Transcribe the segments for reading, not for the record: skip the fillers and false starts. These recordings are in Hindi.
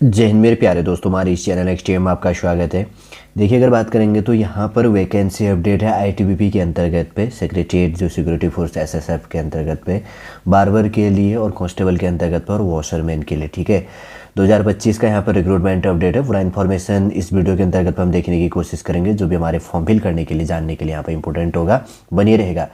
जय हिंद मेरे प्यारे दोस्तों, हमारे इस चैनल एक्सटीएम में आपका स्वागत है। देखिए, अगर बात करेंगे तो यहाँ पर वैकेंसी अपडेट है आईटीबीपी के अंतर्गत पे, सेक्रेटरीट जो सिक्योरिटी फोर्स एसएसएफ के अंतर्गत पे, बार्बर के लिए और कांस्टेबल के अंतर्गत पे और वॉशरमैन के लिए। ठीक है, 2025 का यहाँ पर रिक्रूटमेंट अपडेट है। पूरा इन्फॉर्मेशन इस वीडियो के अंतर्गत हम देखने की कोशिश करेंगे, जो भी हमारे फॉर्म फिल करने के लिए जानने के लिए यहाँ पर इंपॉर्टेंट होगा, बनी रहेगा।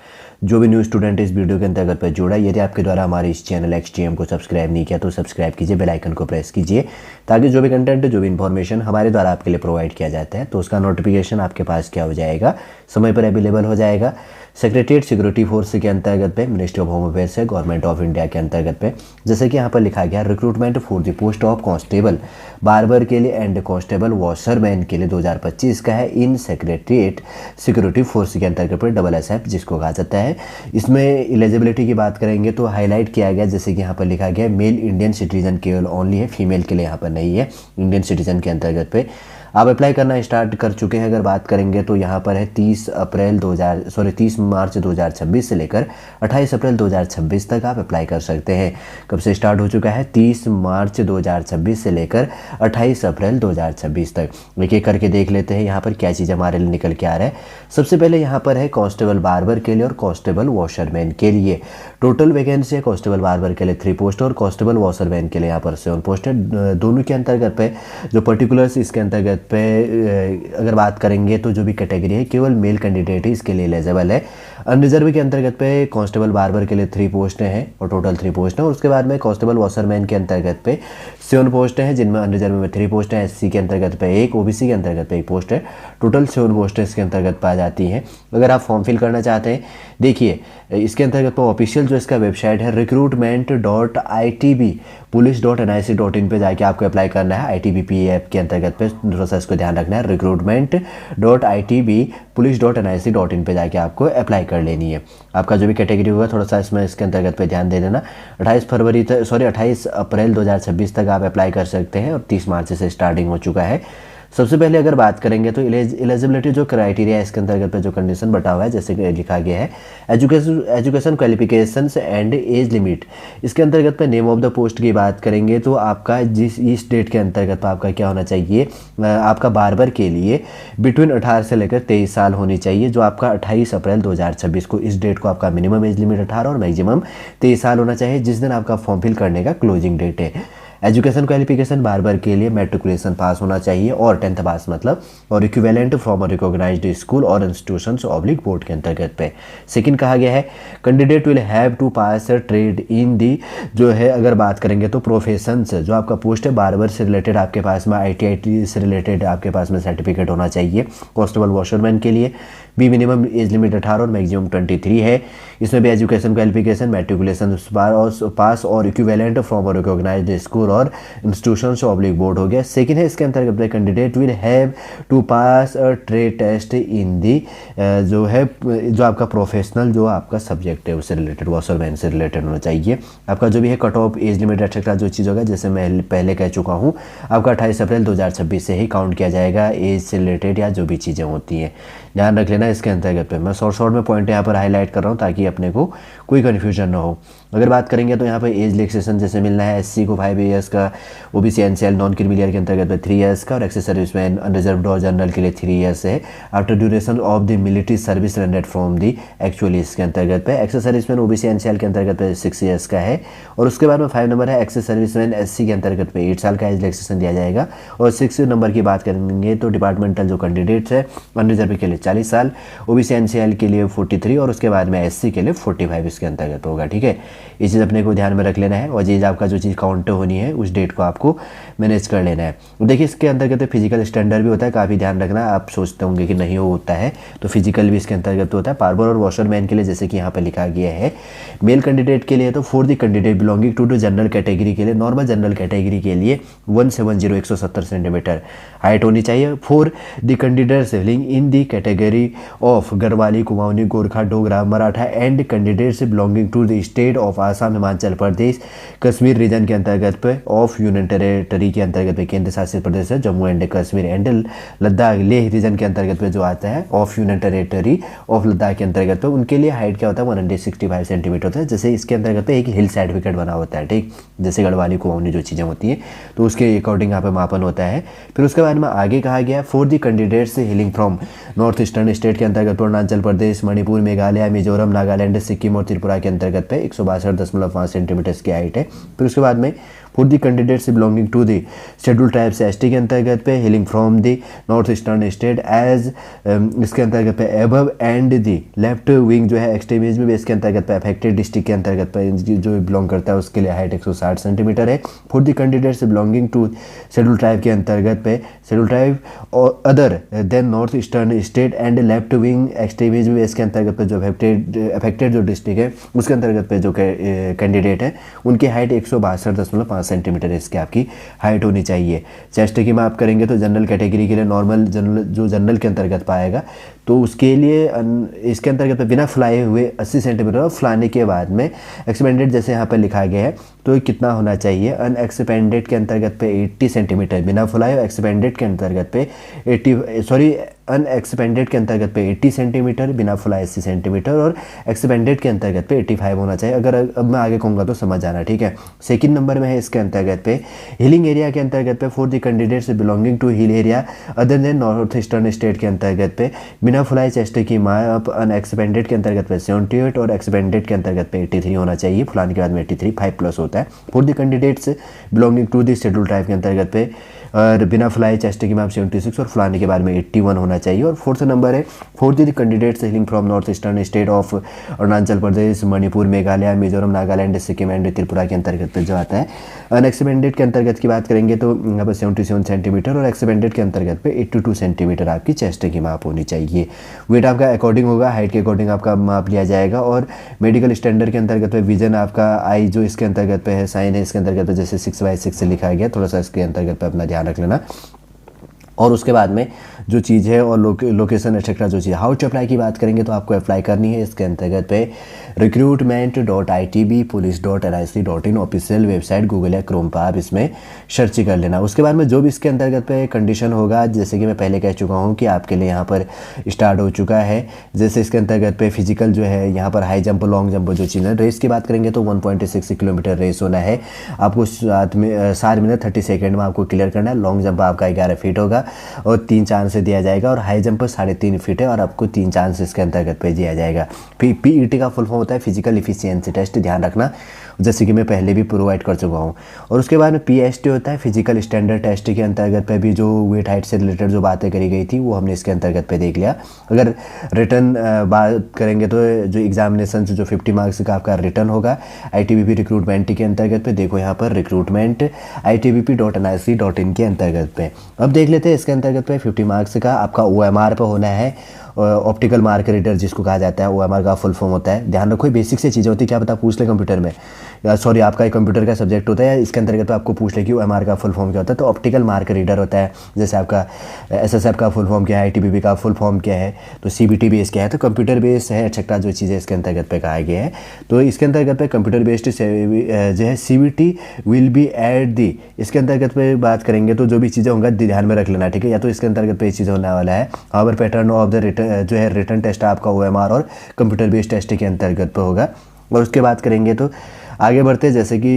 जो भी न्यू स्टूडेंट इस वीडियो के अंतर्गत पर जुड़ा, यदि आपके द्वारा हमारे इस चैनल एक्सटीएम को सब्सक्राइब नहीं किया तो सब्सक्राइब कीजिए, बेल आइकन को प्रेस कीजिए, ताकि जो भी कंटेंट, जो भी इन्फॉर्मेशन हमारे द्वारा आपके लिए प्रोवाइड किया जाता है तो उसका नोटिफिकेशन आपके पास क्या हो जाएगा, समय पर अवेलेबल हो जाएगा। सेक्रेटरीट सिक्योरिटी फोर्स के अंतर्गत पे, मिनिस्ट्री ऑफ होम अफेयर्स है, गवर्नमेंट ऑफ इंडिया के अंतर्गत पे, जैसे कि यहाँ पर लिखा गया recruitment for the post of constable barber के लिए एंड कांस्टेबल वॉशरमैन के लिए 2025 का है इन सेक्रेटरीट सिक्योरिटी फोर्स के अंतर्गत पे, SSF जिसको कहा जाता है। इसमें एलिजिबिलिटी की बात करेंगे तो हाईलाइट किया गया, जैसे कि यहाँ पर लिखा गया मेल इंडियन सिटीजन केवल ओनली है, फीमेल के लिए यहाँ पर नहीं है। इंडियन सिटीजन के अंतर्गत पे आप अप्लाई करना स्टार्ट कर चुके हैं। अगर बात करेंगे तो यहाँ पर है 30 मार्च 2026 से लेकर 28 अप्रैल 2026 तक आप अप्लाई कर सकते हैं। कब से स्टार्ट हो चुका है? 30 मार्च 2026 से लेकर 28 अप्रैल 2026 तक। एक एक करके देख लेते हैं यहाँ पर क्या चीज़ हमारे लिए निकल के आ रहा है। सबसे पहले यहाँ पर है कांस्टेबल बार्बर के लिए और कांस्टेबल वॉशरमैन के लिए। टोटल वैकेंसी है कांस्टेबल बार्बर के लिए 3 पोस्ट और कांस्टेबल वॉशरमैन के लिए यहाँ पर 7 पोस्ट है। दोनों के अंतर्गत पे जो पर्टिकुलर्स इसके अंतर्गत पे अगर बात करेंगे तो जो भी कैटेगरी है केवल मेल कैंडिडेट ही इसके लिए एलिजिबल है। अनरिजर्व के अंतर्गत पे कांस्टेबल बार्बर के लिए 3 पोस्टें हैं और टोटल 3 पोस्ट हैं। और उसके बाद में कांस्टेबल वॉशरमैन के अंतर्गत पे 7 पोस्टें हैं, जिनमें अनरिजर्व में 3 पोस्ट हैं, एससी के अंतर्गत पे 1, ओबीसी के अंतर्गत पे 1 पोस्ट है। टोटल 7 पोस्टें इसके अंतर्गत पाई जाती हैं। अगर आप फॉर्म फिल करना चाहते हैं, देखिए इसके अंतर्गत ऑफिशियल जो इसका वेबसाइट है recruitment.itb.police.nic.in पे जाके आपको अप्लाई करना है। ITBP ऐप के अंतर्गत पे थोड़ा सा इसको ध्यान रखना है। recruitment.itb.police.nic.in पे जाके आपको अप्लाई कर लेनी है। आपका जो भी कैटेगरी होगा थोड़ा सा इसमें इसके अंतर्गत पे ध्यान दे देना। 28 अप्रैल 2026 तक आप अप्लाई कर सकते हैं और 30 मार्च से स्टार्टिंग हो चुका है। सबसे पहले अगर बात करेंगे तो एलिजिबिलिटी जो क्राइटेरिया है इसके अंतर्गत पे जो कंडीशन बता हुआ है, जैसे कि लिखा गया है education qualifications and age limit. इसके अंतर्गत पे नेम ऑफ द पोस्ट की बात करेंगे तो आपका इस डेट के अंतर्गत आपका क्या होना चाहिए, आपका बार्बर के लिए बिटवीन 18 से लेकर 23 साल होनी चाहिए, जो आपका 28 अप्रैल 2026 को इस डेट को आपका मिनिमम एज लिमिट 18 और मैक्सिमम 23 साल होना चाहिए, जिस दिन आपका फॉर्म फिल करने का क्लोजिंग डेट है। एजुकेशन क्वालिफिकेशन बार्बर के लिए मैट्रिकुलेशन पास होना चाहिए और 10th पास मतलब, और equivalent from a recognised school और इंस्टीट्यूशंस ऑब्लिक बोर्ड के अंतर्गत पे। सेकंड कहा गया है candidate will have to pass trade in the, जो है अगर बात करेंगे तो प्रोफेशंस जो आपका पोस्ट है बार्बर से रिलेटेड आपके पास में ITIT से रिलेटेड आपके पास में सर्टिफिकेट होना चाहिए। कांस्टेबल वॉशरमैन के लिए भी मिनिमम एज लिमिट 18 और मैक्सिमम 23 है। इसमें भी एजुकेशन क्वालिफिकेशन मैट्रिकुलेशन पास और equivalent from a recognised school और इंस्टीट्यूशंस ऑब्लिक बोर्ड हो गया। सेकंड है इसके अंतर्गत candidate will have to pass a trade test in the, जो आपका प्रोफेशनल जो आपका सब्जेक्ट है उससे रिलेटेड, वॉशरमैन से रिलेटेड होना चाहिए। आपका जो भी है cut off age limit etcetera जो चीज़ होगा, जैसे मैं पहले कह चुका हूँ, आपका 28 अप्रैल 2026 से ही काउंट किया जाएगा एज से रिलेटेड या जो भी चीज़ें होती हैं, ध्यान रख लेना इसके अंतर्गत पे। मैं शॉर्ट में पॉइंट यहाँ पर हाईलाइट कर रहा हूँ ताकि अपने को कोई कन्फ्यूजन ना हो। अगर बात करेंगे तो यहाँ पर एज रिलैक्सेशन जैसे मिलना है, एससी को 5 ईयर्स का, ओबीसी एनसीएल नॉन क्रिमिलियर के अंतर्गत में 3 ईयर्स का, और एक्स सर्विसमैन अनरिजर्व्ड और जनरल के लिए 3 ईयर्स है after duration of the military service rendered from the actually इसके अंतर्गत पे। एक्स सर्विसमैन ओबीसी एनसीएल के अंतर्गत पे 6 ईयर्स का है। और उसके बाद में 5 नंबर है एक्स सर्विसमैन एससी के अंतर्गत पे 8 साल का एज रिलैक्सेशन दिया जाएगा। और 6 नंबर की बात करेंगे तो डिपार्टमेंटल जो कैंडिडेट्स है अनरिजर्व के लिए 40 साल, ओबीसी एनसीएल के लिए 43 और उसके बाद में एससी के लिए 45 इसके अंतर्गत होगा। ठीक है, ये चीज़ अपने को ध्यान में रख लेना है और ये आपका जो चीज़ काउंट होनी है उस डेट को आपको मैनेज कर लेना है। देखिए इसके अंतर्गत फिजिकल स्टैंडर्ड भी होता है, काफ़ी ध्यान रखना। आप सोचते होंगे कि नहीं वो होता है, तो फिजिकल भी इसके अंतर्गत होता है। बार्बर और वॉशरमैन के लिए जैसे कि यहाँ पर लिखा गया है, मेल कैंडिडेट के लिए तो for the candidate belonging to general category के लिए, नॉर्मल जनरल कैटेगरी के लिए 170 सेंटीमीटर हाइट होनी चाहिए। For the candidates living in the category of Garhwali, Kumaoni, Gorkha, Dogra, Maratha and candidates belonging to the state of Assam, Himachal Pradesh, Kashmir region के अंतर्गत पे ऑफ यूनियन टेरेटरी के अंतर्गत पे केंद्र शासित प्रदेश है Jammu and Kashmir and Ladakh Leh region के अंतर्गत पे जो आता है of union territory of Ladakh के अंतर्गत पे उनके लिए हाइट क्या होता है 165 सेंटीमीटर होता है। जैसे इसके अंतर्गत पे एक हिल सर्टिफिकेट बना होता है, ठीक, जैसे गढ़वाली कुमाऊनी जो चीज़ें होती हैं तो उसके अकॉर्डिंग यहाँ पे मापन होता है। फिर उसके बाद में आगे कहा गया for the candidates healing from north eastern state के अंतर्गत अरुणाचल प्रदेश, मणिपुर, मेघालय, मिजोरम, नागालैंड, सिक्किम और त्रिपुरा के अंतर्गत पे 162.5 सेंटीमीटर की हाइट है। फिर उसके बाद में for the candidates belonging to the schedule tribes ST के अंतर्गत पे hailing from the north eastern state as इसके अंतर्गत पे above and the left wing जो है एक्सट्रीमिज्म इसके अंतर्गत पे अफेक्टेड डिस्ट्रिक्ट के अंतर्गत पे जो बिलोंग करता है उसके लिए हाइट 160 सेंटीमीटर है। For the candidates belonging to schedule tribe के अंतर्गत पे शेड्यूल ट्राइब और other than north eastern state and left wing extremism इसके अंतर्गत पे जो अफेक्टेड जो डिस्ट्रिक्ट है उसके अंतर्गत पे जो कैंडिडेट है उनकी हाइट 162.5 सेंटीमीटर इसकी आपकी हाइट होनी चाहिए। चेस्ट की माप करेंगे तो जनरल कैटेगरी के लिए नॉर्मल जनरल जो जनरल के अंतर्गत पाएगा तो उसके लिए इसके अंतर्गत पे बिना फुलाए हुए 80 सेंटीमीटर और फुलाने के बाद में एक्सपेंडेड जैसे यहाँ पर लिखा गया है तो कितना होना चाहिए अनएक्सपेंडेड के अंतर्गत पे 80 सेंटीमीटर बिना फुलाए और एक्सपेंडेड के अंतर्गत पे अनएक्सपेंडेड के अंतर्गत पे 80 सेंटीमीटर बिना फुलाए 80 सेंटीमीटर और एक्सपेंडेड के अंतर्गत पे 85 होना चाहिए। अगर अब मैं आगे कहूँगा तो समझ आना, ठीक है। सेकंड नंबर में है इसके अंतर्गत पे हिलिंग एरिया के अंतर्गत पे for the candidates belonging to hill area other than north eastern state के अंतर्गत पे बिना फुलाए चेस्ट की माप अनएक्सपेंडेड के अंतर्गत पे 78 और एक्सपेंडेड के अंतर्गत पे 83 होना चाहिए। फुलाने के बाद में 83 5 प्लस होता है। For the candidates belonging to the schedule tribe के अंतर्गत पे और बिना फुलाए चेस्ट की माप 76 और फुलाने के बाद में 81 होना चाहिए। और फोर्थ नंबर है fourth the candidates healing from north eastern state of Arunachal Pradesh, Manipur, Meghalaya, Mizoram, Nagaland, Sikkim and Tripura के अंतर्गत पे जो आता है। अनएक्सपेंडेड के अंतर्गत की बात करेंगे तो यहाँ पर 77 सेंटीमीटर और एक्सपेंडेड के अंतर्गत पे 82 सेंटीमीटर आपकी चेस्ट की माप होनी चाहिए। वेट आपका अकॉर्डिंग होगा, हाइट के अकॉर्डिंग आपका माप लिया जाएगा। और मेडिकल स्टैंडर्ड के अंतर्गत पे विजन आपका आई जो इसके अंतर्गत पे है साइन है इसके अंतर्गत पे जैसे 6/6 से लिखा गया, थोड़ा सा इसके अंतर्गत पे अपना ध्यान रख लेना। और उसके बाद में जो चीज़ है और लोकेशन एक्सेट्रा जो चीज़ हाउ टू अप्लाई की बात करेंगे तो आपको अप्लाई करनी है इसके अंतर्गत पे recruitment.itbpolice.nic.in ऑफिशियल वेबसाइट गूगल या क्रोम पर आप इसमें सर्च कर लेना। उसके बाद में जो भी इसके अंतर्गत पे कंडीशन होगा जैसे कि मैं पहले कह चुका हूँ कि आपके लिए यहाँ पर स्टार्ट हो चुका है। जैसे इसके अंतर्गत पे फिजिकल जो है यहाँ पर हाई जंप लॉन्ग जंप जो चीज़ है। रेस की बात करेंगे तो 1.6 किलोमीटर रेस होना है आपको 7 मिनट 30 सेकेंड में आपको क्लियर करना है। लॉन्ग जंप आपका 11 फीट होगा और 3 चांस दिया जाएगा और हाई जंप 3.5 फीट है और आपको 3 चांस इसके अंतर्गत पे दिया जाएगा। पीईटी का फुल फॉर्म होता है फिजिकल इफिशिएंसी टेस्ट, ध्यान रखना, जैसे कि मैं पहले भी प्रोवाइड कर चुका हूँ। और उसके बाद में पीएसटी होता है फिजिकल स्टैंडर्ड टेस्ट के अंतर्गत पे भी जो वेट हाइट से रिलेटेड जो बातें करी गई थी वो हमने इसके अंतर्गत पे देख लिया। अगर रिटर्न बात करेंगे तो जो एग्जामिनेशन जो 50 मार्क्स का आपका रिटर्न होगा आईटीबीपी रिक्रूटमेंट के अंतर्गत पे, देखो यहाँ पर रिक्रूटमेंट itbp.nic.in के अंतर्गत पे। अब देख लेते हैं इसके अंतर्गत पे 50 मार्क्स का आपका OMR पे होना है, ऑप्टिकल मार्क रीडर जिसको कहा जाता है। OMR का फुल फॉर्म होता है, ध्यान रखो बेसिक से चीज़ें होती है, क्या पता पूछ ले कंप्यूटर में, सॉरी आपका एक कंप्यूटर का सब्जेक्ट होता है इसके अंतर्गत आपको पूछ ले कि OMR का फुल फॉर्म क्या होता है। तो ऑप्टिकल मार्क रीडर होता है, जैसे आपका SSF का फुल फॉर्म क्या है, ITBP का फुल फॉर्म क्या है, तो CBT बेस क्या है, तो कंप्यूटर बेस है एक्सेट्रा जो चीज़ें इसके अंतर्गत पे कहा गया है। तो इसके अंतर्गत पे कंप्यूटर बेस्ड जो है CBT will be at the, इसके अंतर्गत पे बात करेंगे तो जो भी चीज़ें होंगी ध्यान में रख लेना, ठीक है। या तो इसके अंतर्गत पे चीज़ होने वाला है however pattern of the return जो है रिटर्न टेस्ट आपका OMR और कंप्यूटर बेस्ड टेस्ट के अंतर्गत पे होगा। और उसके बात करेंगे तो आगे बढ़ते जैसे कि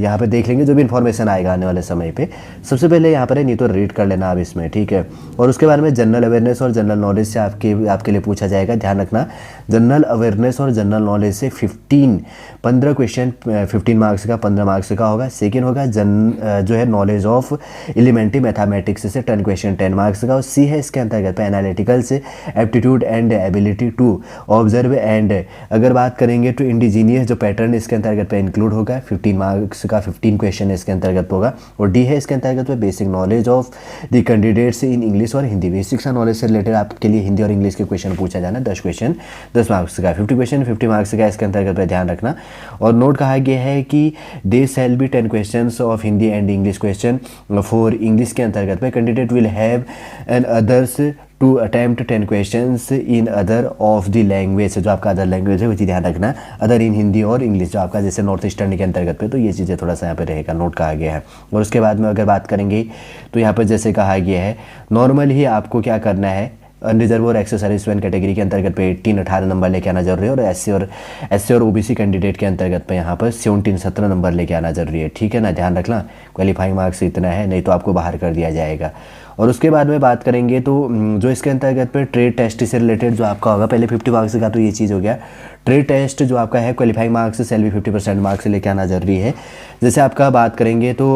यहाँ पे देख लेंगे जो भी इन्फॉर्मेशन आएगा आने वाले समय पे। सबसे पहले यहाँ पर है नहीं तो रीड कर लेना आप इसमें, ठीक है। और उसके बारे में जनरल अवेयरनेस और जनरल नॉलेज से आपके लिए पूछा जाएगा, ध्यान रखना। जनरल अवेयरनेस और जनरल नॉलेज से 15 क्वेश्चन 15 मार्क्स का 15 मार्क्स का होगा। सेकेंड होगा जो है नॉलेज ऑफ एलिमेंट्री मैथमेटिक्स से 10 क्वेश्चन 10 मार्क्स का। और सी है इसके अंतर्गत पे एनालिटिकल से aptitude and ability to observe and अगर बात करेंगे तो इंडिजीनियस जो पैटर्न इसके अंतर्गत पे इंक्लूड होगा। 15 मार्क्स का 15 क्वेश्चन इसके अंतर्गत होगा। और डी है इसके अंतर्गत पे basic knowledge of the candidates in English और हिंदी। बेसिक सा नॉलेज से रिलेटेड आपके लिए हिंदी और इंग्लिश के क्वेश्चन पूछा जाना, 10 क्वेश्चन 10 मार्क्स का, 50 क्वेश्चन 50 मार्क्स का इसके अंतर्गत पे ध्यान रखना। और नोट कहा गया है कि they shall be 10 question of Hindi and English question for English के अंतर्गत पे candidate will have and others to attempt 10 questions in other of the language, जो आपका अदर लैंग्वेज है वो चीज़ ध्यान रखना, अदर इन हिंदी और इंग्लिश, जो आपका जैसे नॉर्थ ईस्टर्न के अंतर्गत पे, तो ये चीज़ें थोड़ा सा यहाँ पे रहेगा, नोट कहा गया है। और उसके बाद में अगर बात करेंगे तो यहाँ पर जैसे कहा गया है नॉर्मल ही आपको क्या करना है, अनरिजर्व और एक्स सर्विसमैन कैटेगरी के अंतर्गत पे 18 नंबर लेके आना जरूरी है, और एससी और ओबीसी कैंडिडेट के अंतर्गत पे यहाँ पर 17 नंबर लेके आना जरूरी है, ठीक है ना, ध्यान रखना। क्वालिफाइंग मार्क्स इतना है, नहीं तो आपको बाहर कर दिया जाएगा। और उसके बाद में बात करेंगे तो जो इसके अंतर्गत पे ट्रेड टेस्ट से रिलेटेड जो आपका होगा, पहले 50 मार्क्स का तो ये चीज़ हो गया। ट्रेड टेस्ट जो आपका है क्वालिफाइंग मार्क्स से भी 50% मार्क्स लेके आना जरूरी है। जैसे आपका बात करेंगे तो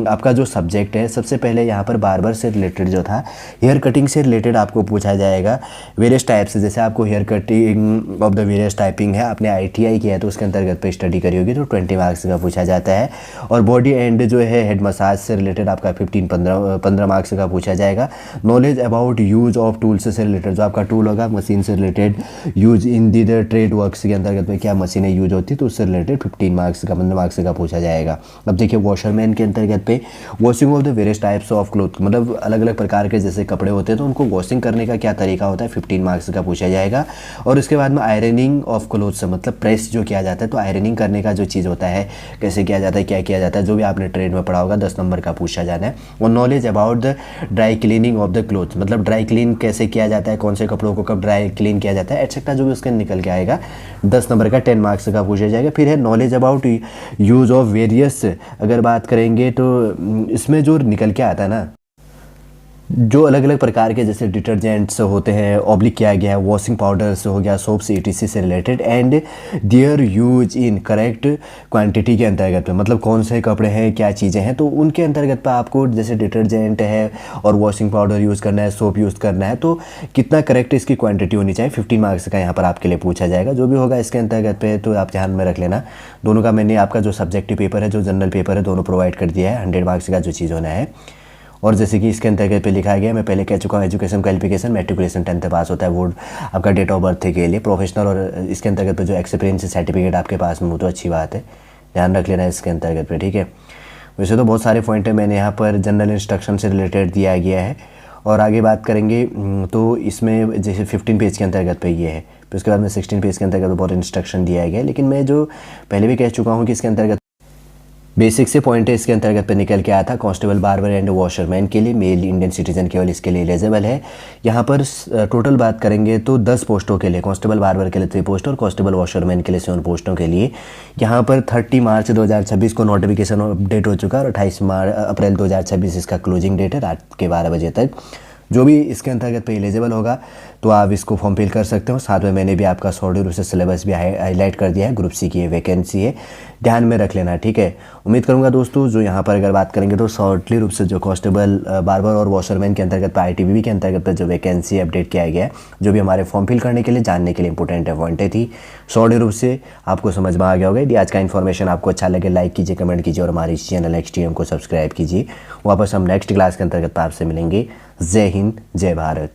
आपका जो सब्जेक्ट है, सबसे पहले यहाँ पर बार्बर से रिलेटेड जो था, हेयर कटिंग से रिलेटेड आपको पूछा जाएगा। वेरियस टाइप्स, जैसे आपको hair cutting of the various typing है, आपने ITI किया है तो उसके अंतर्गत पे स्टडी करी होगी, तो 20 मार्क्स का पूछा जाता है। और बॉडी एंड जो है हेड मसाज से रिलेटेड आपका 15 मार्क्स का पूछा जाएगा। Knowledge about use of tools से रिलेटेड, जो आपका टूल होगा मशीन से related, use in the the trade works के अंतर्गत में क्या मशीनें यूज होती है, तो उससे रिलेटेड 15 मार्क्स का पूछा जाएगा। अब देखिए वॉशरमैन के अंतर्गत पे washing of the various types of cloth, मतलब अलग अलग प्रकार के जैसे कपड़े होते हैं तो उनको वॉशिंग करने का क्या तरीका होता है, 15 मार्क्स का पूछा जाएगा। और उसके बाद में आयरनिंग ऑफ क्लोथ्स, मतलब प्रेस जो किया जाता है, तो आयरनिंग करने का जो चीज़ होता है, कैसे किया जाता है, क्या किया जाता है, जो भी आपने ट्रेड में पढ़ा होगा, 10 नंबर का पूछा जाना है। और knowledge about the dry cleaning of the cloth, मतलब ड्राई क्लीन कैसे किया जाता है, कौन से कपड़ों को कब ड्राई क्लीन किया जाता है, एटसेट्रा, जो भी उसके निकल के आएगा, 10 नंबर का 10 मार्क्स का पूछा जाएगा। फिर है knowledge about use of various, अगर बात करेंगे तो इसमें जो निकल के आता है ना, जो अलग अलग प्रकार के जैसे डिटर्जेंट्स होते हैं, ऑब्लिक किया गया है, वॉशिंग पाउडर्स हो गया, सोप्स ETC से related, and their use in correct quantity के अंतर्गत में, मतलब कौन से कपड़े हैं, क्या चीज़ें हैं, तो उनके अंतर्गत पर आपको जैसे डिटर्जेंट है और वॉशिंग पाउडर यूज़ करना है, सोप यूज़ करना है, तो कितना करेक्ट इसकी क्वान्टिटी होनी चाहिए, 15 मार्क्स का यहाँ पर आपके लिए पूछा जाएगा। जो भी होगा इसके अंतर्गत पे तो आप ध्यान में रख लेना। दोनों का मैंने आपका जो सब्जेक्टिव पेपर है, जो जनरल पेपर है, दोनों प्रोवाइड कर दिया है, 100 मार्क्स का जो चीज़ होना है। और जैसे कि इसके अंतर्गत पे लिखा गया, मैं पहले कह चुका हूँ, एजुकेशन क्वालिफिकेशन मैट्रिकुलेशन 10th पास होता है, वो आपका डेट ऑफ बर्थ के लिए प्रोफेशनल, और इसके अंतर्गत पे जो एक्सपीरियंस सर्टिफिकेट आपके पास में हो तो अच्छी बात है, ध्यान रख लेना इसके अंतर्गत पे, ठीक है। वैसे तो बहुत सारे पॉइंट है मैंने यहाँ पर जनरल इंस्ट्रक्शन से रिलेटेड दिया गया है। और आगे बात करेंगे तो इसमें जैसे 15 पेज के अंतर्गत पे ये है, फिर उसके बाद में 16 पेज के अंतर्गत बहुत इंस्ट्रक्शन दिया गया है। लेकिन मैं जो पहले भी कह चुका हूँ कि इसके अंतर्गत बेसिक से पॉइंट है, इसके अंतर्गत पे निकल के आया था। कांस्टेबल, बार्बर एंड वॉशरमैन के लिए मेल इंडियन सिटीजन केवल इसके लिए एलिजिबल है। यहाँ पर टोटल बात करेंगे तो 10 पोस्टों के लिए, कांस्टेबल बार्बर के लिए 3 पोस्ट और कांस्टेबल वॉशरमैन के लिए 7 पोस्टों के लिए यहाँ पर 30 मार्च 2026 को नोटिफिकेशन अपडेट हो चुका है, और 28 अप्रैल 2026 इसका क्लोजिंग डेट है, रात के 12 बजे तक। जो भी इसके अंतर्गत पे एलिजिबल होगा तो आप इसको फॉर्म फिल कर सकते हो। साथ में मैंने भी आपका शॉर्ट रूप से सिलेबस भी हाईलाइट कर दिया है, ग्रुप सी की ये वैकेंसी है, ध्यान में रख लेना, ठीक है। उम्मीद करूंगा दोस्तों, जो यहाँ पर अगर बात करेंगे तो शॉर्टली रूप से जो कांस्टेबल, बार्बर और वॉशरमैन के अंतर्गत पर ITBP के अंतर्गत पर जो वैकेंसी अपडेट किया गया है, जो भी हमारे फॉर्म फिल करने के लिए जानने के लिए इंपॉर्टेंट पॉइंटें थी, शॉर्टली रूप से आपको समझ में आ गया होगा। यदि आज का इन्फॉर्मेशन आपको अच्छा लगे, लाइक कीजिए, कमेंट कीजिए, और हमारे इस चैनल XTM को सब्सक्राइब कीजिए। वापस हम नेक्स्ट क्लास के अंतर्गत आपसे मिलेंगे। जय हिंद, जय भारत।